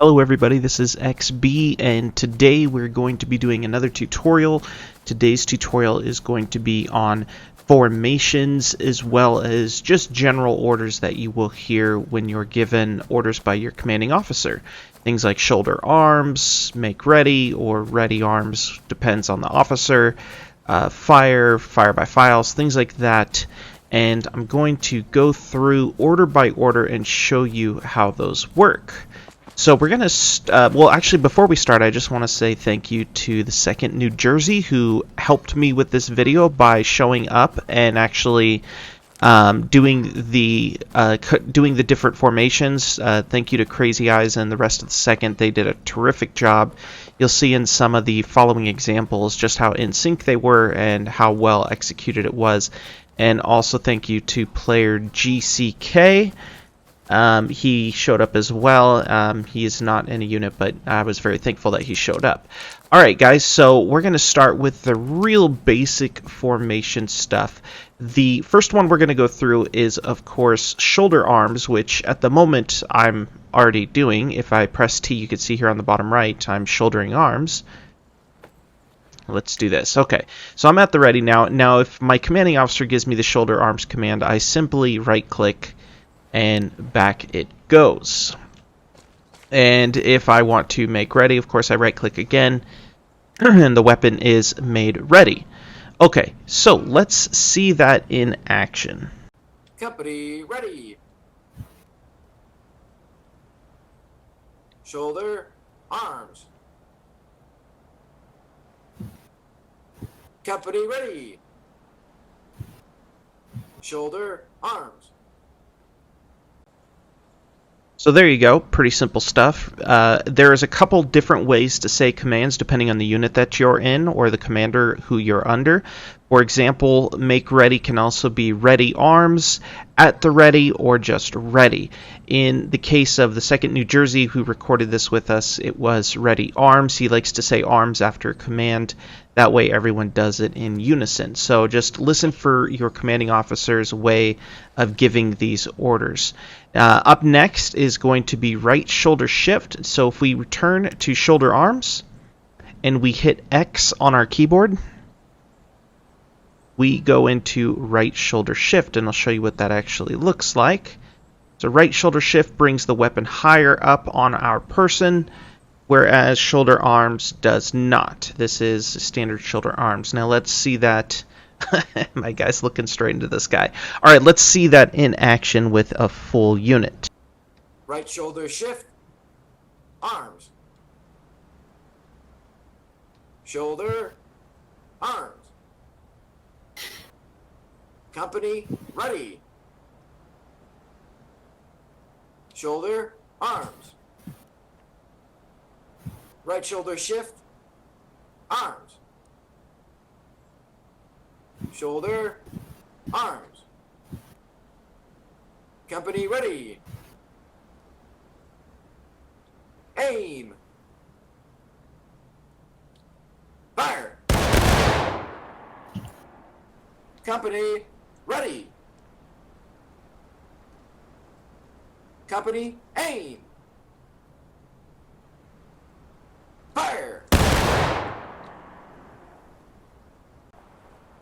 Hello everybody, this is XB, and today we're going to be doing another tutorial. Today's tutorial is going to be on formations as well as just general orders that you will hear when you're given orders by your commanding officer. Things like shoulder arms, make ready, or ready arms, depends on the officer, fire by files, things like that. And I'm going to go through order by order and show you how those work. So we're going to, well actually before we start I just want to say thank you to the 2nd New Jersey who helped me with this video by showing up and actually doing the different formations. Thank you to Crazyize and the rest of the 2nd. They did a terrific job. You'll see in some of the following examples just how in sync they were and how well executed it was. And also thank you to player GCK. He showed up as well. He is not in a unit, but I was very thankful that he showed up. Alright guys, so we're going to start with the real basic formation stuff. The first one we're going to go through is, of course, shoulder arms, which at the moment I'm already doing. If I press T, you can see here on the bottom right, I'm shouldering arms. Let's do this. Okay, so I'm at the ready now. Now, if my commanding officer gives me the shoulder arms command, I simply right-click and back it goes. And if I want to make ready, of course I right click again and the weapon is made ready. Okay, so let's see that in action. Company ready. Shoulder arms. Company ready. Shoulder arms. So there you go, pretty simple stuff. There is a couple different ways to say commands depending on the unit that you're in or the commander who you're under. For example, make ready can also be ready arms, at the ready, or just ready. In the case of the 2nd New Jersey who recorded this with us, it was ready arms. He likes to say arms after a command. That way everyone does it in unison. So just listen for your commanding officer's way of giving these orders. Up next is going to be right shoulder shift. So if we return to shoulder arms and we hit X on our keyboard, we go into right shoulder shift, and I'll show you what that actually looks like. So right shoulder shift brings the weapon higher up on our person, whereas shoulder arms does not. This is standard shoulder arms. Now let's see that. My guy's looking straight into this guy. All right, let's see that in action with a full unit. Right shoulder shift. Arms. Shoulder arms. Company ready. Shoulder arms. Right shoulder shift. Arms. Shoulder arms. Company ready. Aim. Fire. Company ready. Company aim. Fire.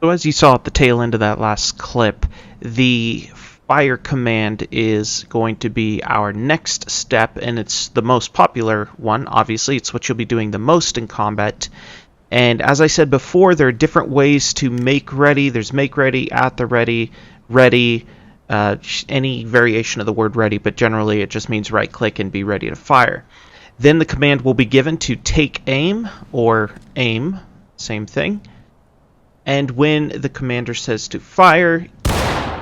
So as you saw at the tail end of that last clip, the fire command is going to be our next step, and it's the most popular one. Obviously, it's what you'll be doing the most in combat. And as I said before, there are different ways to make ready. There's make ready, at the ready, ready, any variation of the word ready, but generally it just means right click and be ready to fire. Then the command will be given to take aim, or aim, same thing. And when the commander says to fire,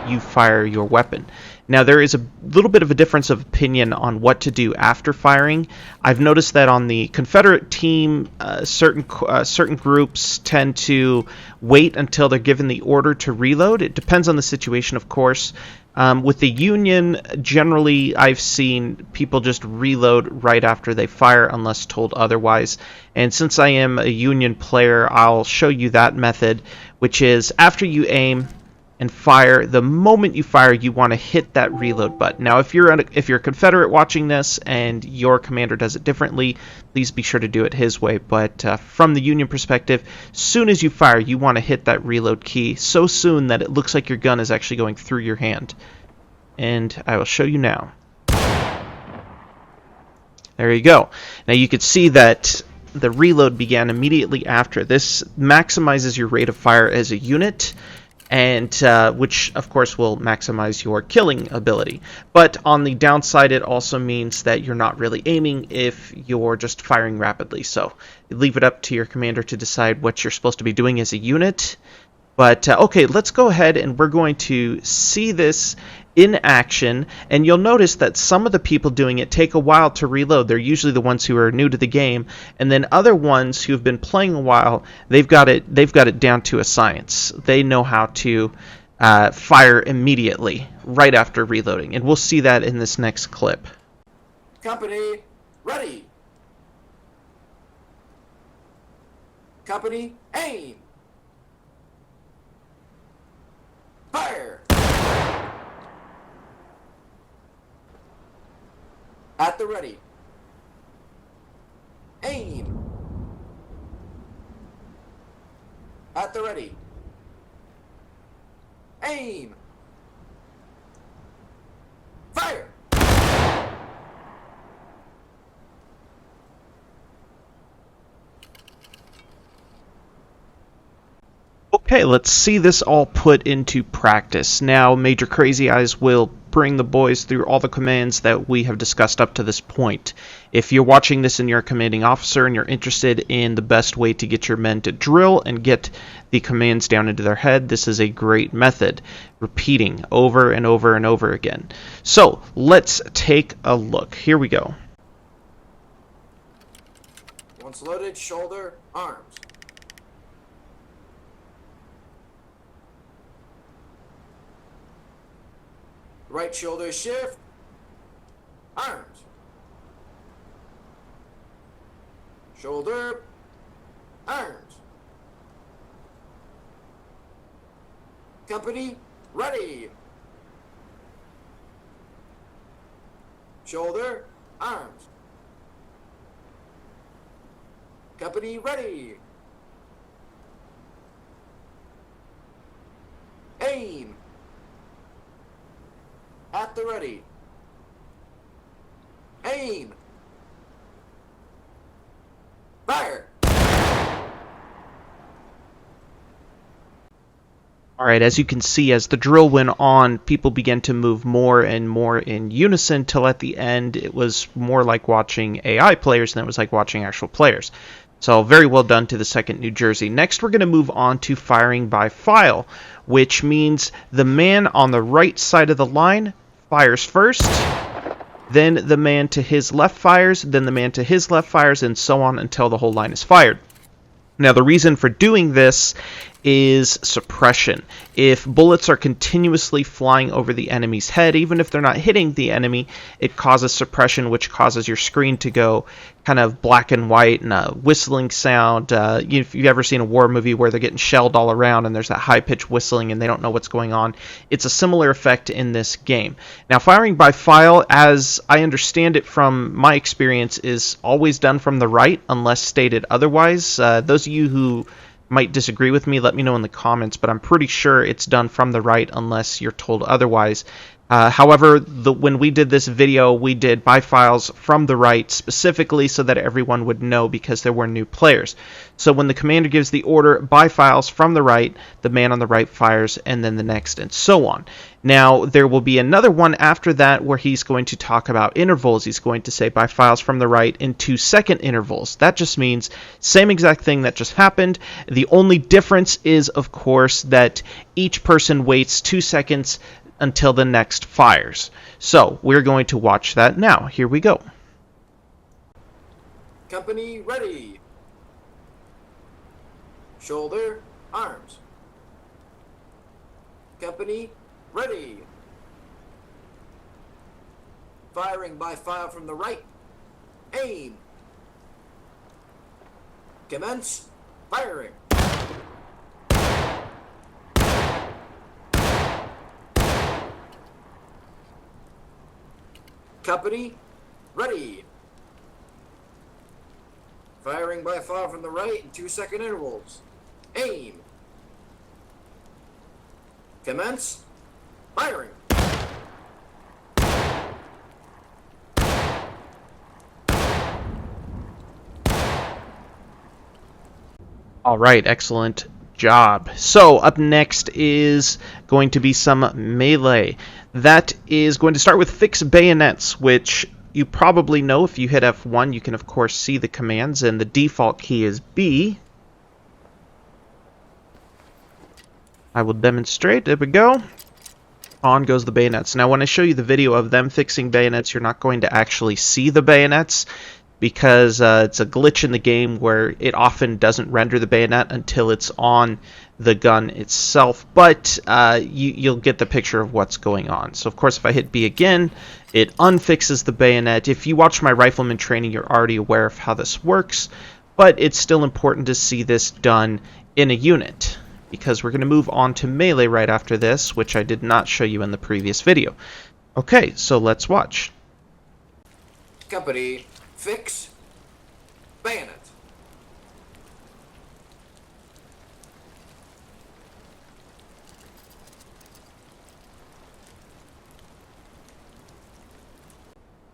you fire your weapon. Now there is a little bit of a difference of opinion on what to do after firing. I've noticed that on the Confederate team, certain groups tend to wait until they're given the order to reload. It depends on the situation, of course. With the Union, generally I've seen people just reload right after they fire unless told otherwise. And since I am a Union player, I'll show you that method, which is after you aim, and fire. The moment you fire, you want to hit that reload button. Now, if you're a Confederate watching this and your commander does it differently, please be sure to do it his way. But from the Union perspective, soon as you fire, you want to hit that reload key so soon that it looks like your gun is actually going through your hand. And I will show you now. There you go. Now you can see that the reload began immediately after. This maximizes your rate of fire as a unit, and which of course will maximize your killing ability. But on the downside, it also means that you're not really aiming if you're just firing rapidly. So leave it up to your commander to decide what you're supposed to be doing as a unit. But okay, let's go ahead and we're going to see this in action, and you'll notice that some of the people doing it take a while to reload. They're usually the ones who are new to the game, and then other ones who've been playing a while, they've got it down to a science. They know how to fire immediately right after reloading, and we'll see that in this next clip. Company, ready. Company, aim. Fire. At the ready. Aim. At the ready. Aim. Fire. Okay, let's see this all put into practice. Now, Maj.Crazyize will bring the boys through all the commands that we have discussed up to this point. If you're watching this and you're a commanding officer and you're interested in the best way to get your men to drill and get the commands down into their head, this is a great method, repeating over and over and over again. So, let's take a look. Here we go. Once loaded, shoulder, arms. Right shoulder shift, arms. Shoulder, arms. Company, ready. Shoulder, arms. Company, ready. Aim. At the ready. Aim. Fire. Alright, as you can see, as the drill went on, people began to move more and more in unison till at the end it was more like watching AI players than it was like watching actual players. So very well done to the 2nd New Jersey. Next we're going to move on to firing by file, which means the man on the right side of the line fires first, then the man to his left fires, then the man to his left fires, and so on until the whole line is fired. Now, the reason for doing this is suppression. If bullets are continuously flying over the enemy's head, even if they're not hitting the enemy, it causes suppression, which causes your screen to go kind of black and white and a whistling sound. If you've ever seen a war movie where they're getting shelled all around and there's that high-pitched whistling and they don't know what's going on, it's a similar effect in this game. Now, firing by file, as I understand it from my experience, is always done from the right unless stated otherwise. Those of you who might disagree with me, let me know in the comments, but I'm pretty sure it's done from the right unless you're told otherwise. However, when we did this video, we did by files from the right specifically so that everyone would know because there were new players. So when the commander gives the order, by files from the right, the man on the right fires, and then the next, and so on. Now, there will be another one after that where he's going to talk about intervals. He's going to say by files from the right in 2-second intervals. That just means same exact thing that just happened. The only difference is, of course, that each person waits 2 seconds until the next fires. So, we're going to watch that now. Here we go. Company, ready. Shoulder, arms. Company, ready. Firing by file from the right. Aim. Commence firing. Company, ready. Firing by file from the right in 2-second intervals. Aim. Commence. Firing. All right, excellent job. So up next is going to be some melee. That is going to start with fix bayonets, which you probably know. If you hit F1, you can of course see the commands, and the default key is B. I will demonstrate. There we go. On goes the bayonets. Now when I show you the video of them fixing bayonets, you're not going to actually see the bayonets, because it's a glitch in the game where it often doesn't render the bayonet until it's on the gun itself, but you'll get the picture of what's going on. So of course if I hit B again, it unfixes the bayonet. If you watch my rifleman training, you're already aware of how this works, but it's still important to see this done in a unit, because we're going to move on to melee right after this, which I did not show you in the previous video. Okay, so let's watch. Company, fix. Bayonet.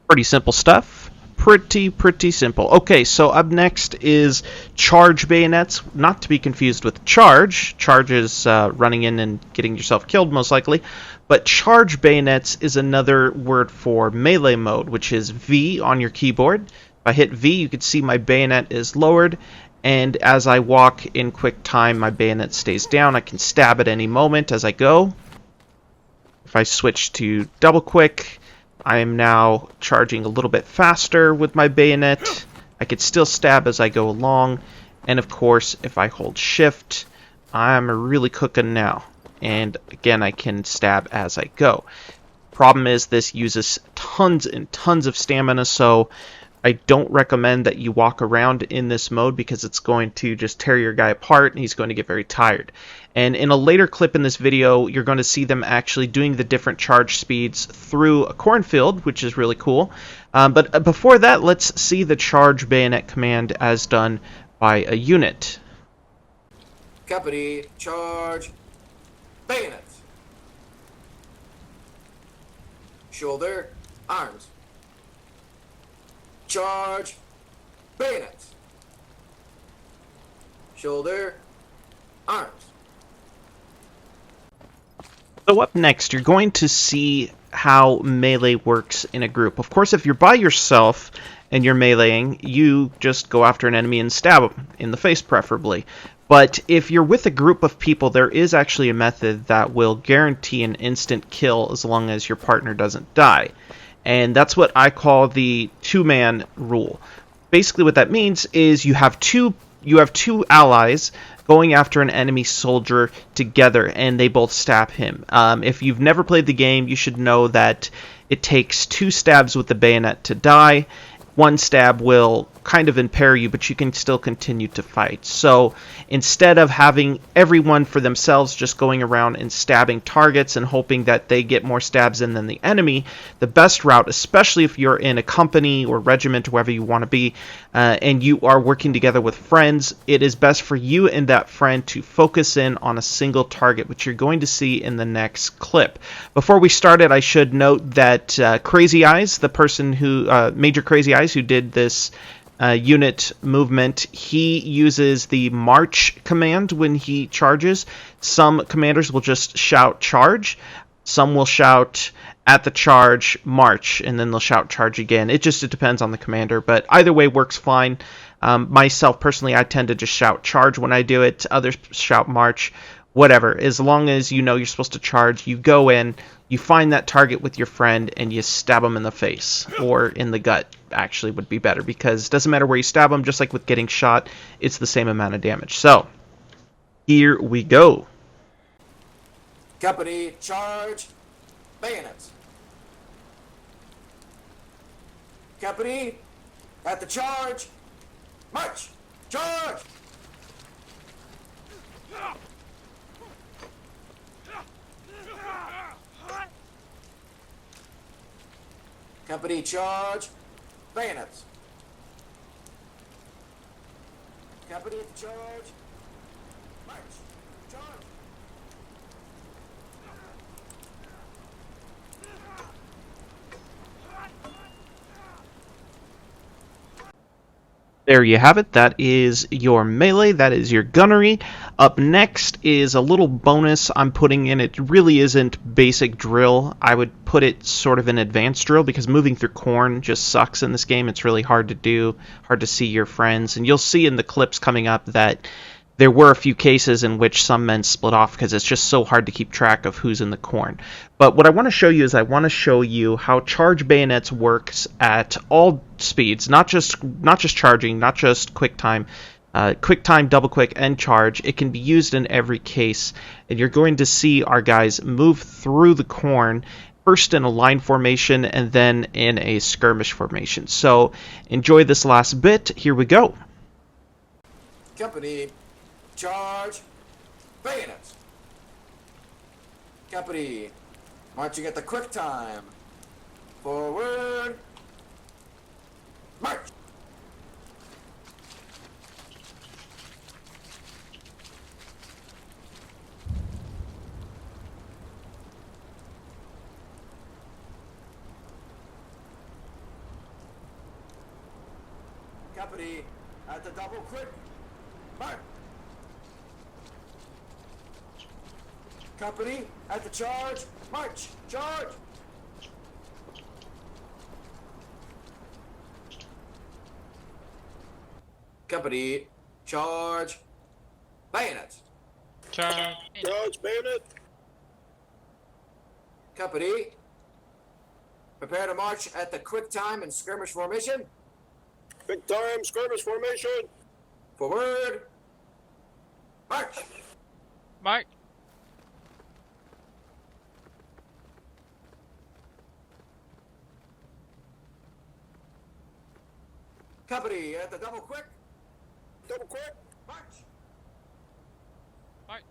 Pretty simple stuff. Pretty simple. Okay, so up next is charge bayonets, not to be confused with charge. Charge is running in and getting yourself killed, most likely. But charge bayonets is another word for melee mode, which is V on your keyboard. If I hit V, you can see my bayonet is lowered, and as I walk in quick time, my bayonet stays down. I can stab at any moment as I go. If I switch to double quick, I am now charging a little bit faster with my bayonet. I could still stab as I go along, and of course if I hold shift, I'm really cooking now, and again I can stab as I go. Problem is, this uses tons and tons of stamina, so I don't recommend that you walk around in this mode, because it's going to just tear your guy apart and he's going to get very tired. And in a later clip in this video, you're going to see them actually doing the different charge speeds through a cornfield, which is really cool. But before that, let's see the charge bayonet command as done by a unit. Company, charge. Bayonet. Shoulder, arms. Charge. Bayonet. Shoulder, arms. So up next, you're going to see how melee works in a group. Of course, if you're by yourself and you're meleeing, you just go after an enemy and stab them, in the face preferably. But if you're with a group of people, there is actually a method that will guarantee an instant kill as long as your partner doesn't die. And that's what I call the two-man rule. Basically what that means is you have two allies going after an enemy soldier together, and they both stab him. If you've never played the game, you should know that it takes 2 stabs with the bayonet to die. 1 stab will kind of impair you, but you can still continue to fight. So instead of having everyone for themselves just going around and stabbing targets and hoping that they get more stabs in than the enemy, the best route, especially if you're in a company or regiment or wherever you want to be, and you are working together with friends, it is best for you and that friend to focus in on a single target, which you're going to see in the next clip. Before we started, I should note that Crazyize, the person who, Maj.Crazyize, who did this unit movement, he uses the march command when he charges. Some commanders will just shout charge. Some will shout at the charge march, and then they'll shout charge again. It depends on the commander, but either way works fine. Myself personally, I tend to just shout charge when I do it. Others shout march. Whatever, as long as you know you're supposed to charge, you go in, you find that target with your friend, and you stab them in the face, or in the gut, actually would be better, because it doesn't matter where you stab them, just like with getting shot, it's the same amount of damage. So, here we go. Company, charge. Bayonets. Company, at the charge. March. Charge. Company charge. Bayonets. Company at the charge. March. Charge. There you have it. That is your melee. That is your gunnery. Up next is a little bonus I'm putting in. It really isn't basic drill. I would put it sort of in advanced drill because moving through corn just sucks in this game. It's really hard to do, hard to see your friends. And you'll see in the clips coming up that there were a few cases in which some men split off because it's just so hard to keep track of who's in the corn. But what I want to show you is I want to show you how charge bayonets works at all speeds, not just charging, not just quick time, double quick, and charge. It can be used in every case, and you're going to see our guys move through the corn first in a line formation and then in a skirmish formation. So enjoy this last bit. Here we go. Company charge. Bayonets. Company marching at the quick time. Forward. March. Company at the double quick. March. Company at the charge. March. Charge. Company charge. Bayonets. Charge. Charge, bayonet. Company prepare to march at the quick time and skirmish formation. Big time, skirmish formation. Forward. March. March. Company at the double quick. Double quick. March. March.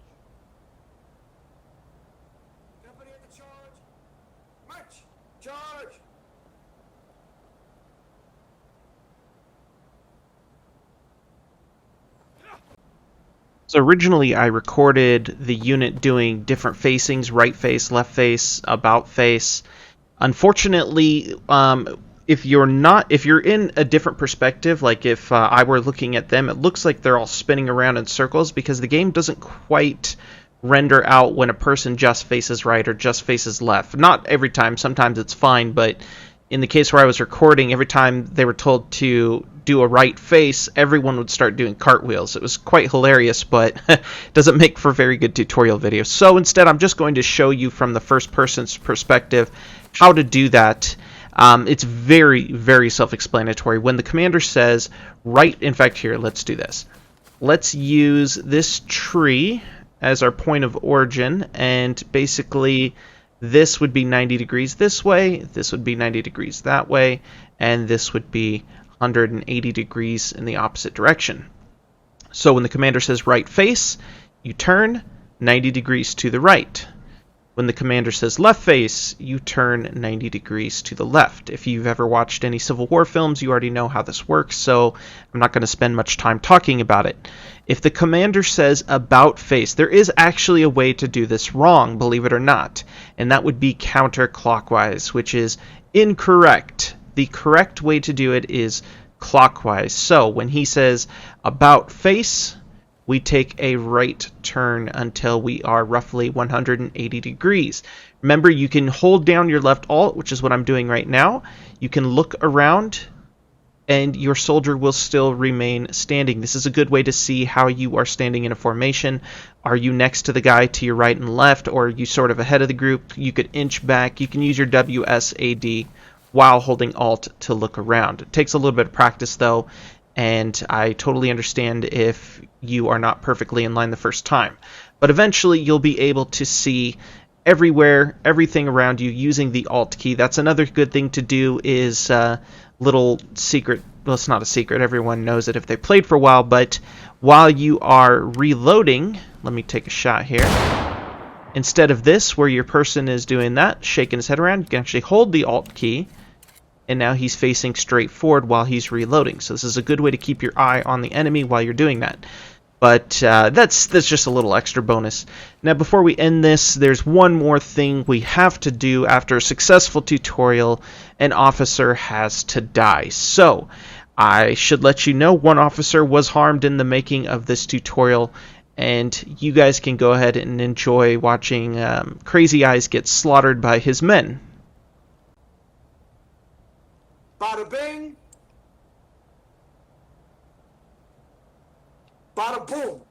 Company at the charge. March. Charge. So originally I recorded the unit doing different facings, right face, left face, about face. Unfortunately, if you're in a different perspective, like if I were looking at them, it looks like they're all spinning around in circles because the game doesn't quite render out when a person just faces right or just faces left. Not every time, sometimes it's fine, but in the case where I was recording, every time they were told to do a right face, everyone would start doing cartwheels. It was quite hilarious, but doesn't make for very good tutorial videos. So instead, I'm just going to show you from the first person's perspective how to do that. It's very, very self-explanatory. When the commander says right, in fact, here, let's do this. Let's use this tree as our point of origin, and basically this would be 90 degrees this way, this would be 90 degrees that way, and this would be 180 degrees in the opposite direction. So when the commander says right face, you turn 90 degrees to the right. When the commander says left face, you turn 90 degrees to the left. If you've ever watched any Civil War films, you already know how this works, so I'm not going to spend much time talking about it. If the commander says about face, there is actually a way to do this wrong, believe it or not, and that would be counterclockwise, which is incorrect. The correct way to do it is clockwise. So when he says about face, we take a right turn until we are roughly 180 degrees. Remember, you can hold down your left alt, which is what I'm doing right now. You can look around, and your soldier will still remain standing. This is a good way to see how you are standing in a formation. Are you next to the guy to your right and left, or are you sort of ahead of the group? You could inch back. You can use your WSAD while holding alt to look around. It takes a little bit of practice, though, and I totally understand if you are not perfectly in line the first time. But eventually you'll be able to see everywhere, everything around you using the alt key. That's another good thing to do, is little secret. Well, it's not a secret. Everyone knows it if they played for a while, but while you are reloading, let me take a shot here. Instead of this, where your person is doing that, shaking his head around, you can actually hold the alt key, and now he's facing straight forward while he's reloading. So this is a good way to keep your eye on the enemy while you're doing that. But that's just a little extra bonus. Now before we end this, there's one more thing we have to do after a successful tutorial. An officer has to die. So I should let you know one officer was harmed in the making of this tutorial, and you guys can go ahead and enjoy watching Crazyize get slaughtered by his men. Bada bing. Bada boom.